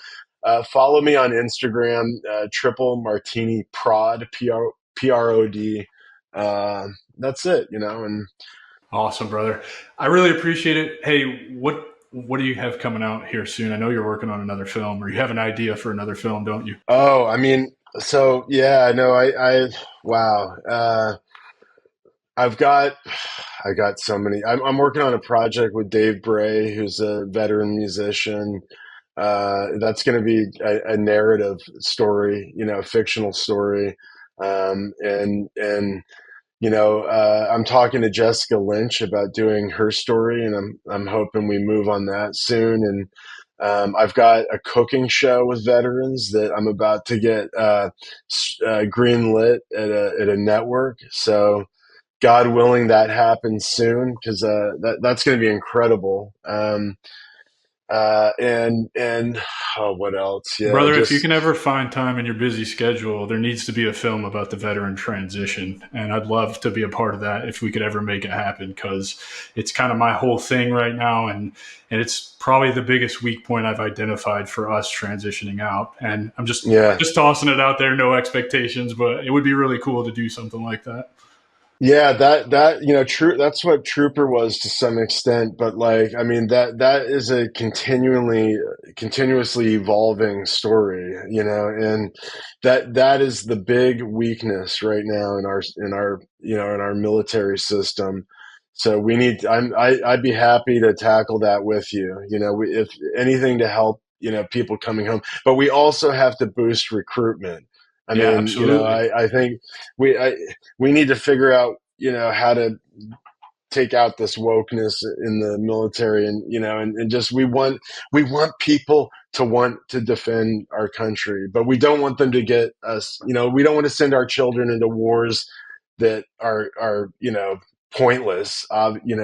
Follow me on Instagram, Triple Martini Prod, PROD. That's it, and Awesome, brother. I really appreciate it. Hey, what do you have coming out here soon? I know you're working on another film, or you have an idea for another film, don't you? oh, I mean, so yeah, no, wow. I've got, I got so many. I'm working on a project with Dave Bray, who's a veteran musician. That's going to be a narrative story, a fictional story. And I'm talking to Jessica Lynch about doing her story, and I'm hoping we move on that soon. And I've got a cooking show with veterans that I'm about to get green lit at a network. So God willing, that happens soon because that's going to be incredible. And oh, what else? Yeah, Brother, if you just can ever find time in your busy schedule, there needs to be a film about the veteran transition. And I'd love to be a part of that if we could ever make it happen, because it's kind of my whole thing right now. And it's probably the biggest weak point I've identified for us transitioning out. And I'm just, yeah. just tossing it out there, no expectations, but it would be really cool to do something like that. Yeah, that true. That's what Trooper was to some extent, but like, I mean, that is a continuously evolving story, and that is the big weakness right now in our military system. So we need. I'd be happy to tackle that with you. If anything to help, people coming home, but we also have to boost recruitment. I Yeah, mean, absolutely. I think we I, we need to figure out how to take out this wokeness in the military, and just we want people to want to defend our country, but we don't want them to get us, we don't want to send our children into wars that are pointless,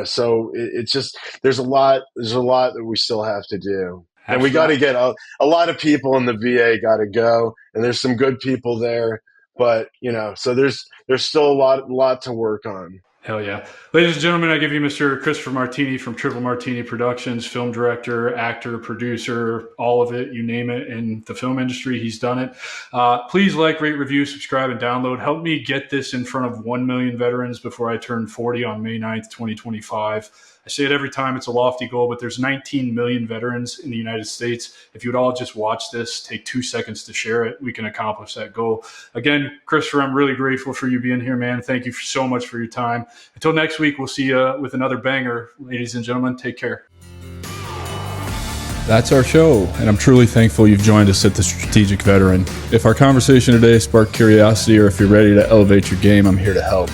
so it's just there's a lot that we still have to do, and we got Absolutely. to get a lot of people in the VA got to go, and there's some good people there, but so there's still a lot to work on. Hell yeah. Ladies and gentlemen, I give you Mr. Christopher Martini from Triple Martini Productions, film director, actor, producer, all of it, you name it. In the film industry, he's done it. Please like, rate, review, subscribe, and download. Help me get this in front of 1 million veterans before I turn 40 on May 9th, 2025. I say it every time, it's a lofty goal, but there's 19 million veterans in the United States. If you would all just watch this, take 2 seconds to share it, we can accomplish that goal. Again, Christopher, I'm really grateful for you being here, man. Thank you so much for your time. Until next week, we'll see you with another banger. Ladies and gentlemen, take care. That's our show, and I'm truly thankful you've joined us at The Strategic Veteran. If our conversation today sparked curiosity, or if you're ready to elevate your game, I'm here to help.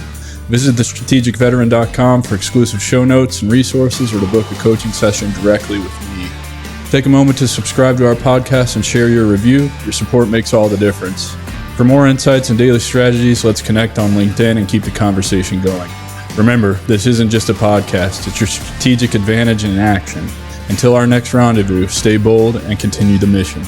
Visit thestrategicveteran.com for exclusive show notes and resources, or to book a coaching session directly with me. Take a moment to subscribe to our podcast and share your review. Your support makes all the difference. For more insights and daily strategies, let's connect on LinkedIn and keep the conversation going. Remember, this isn't just a podcast, it's your strategic advantage in action. Until our next rendezvous, stay bold and continue the mission.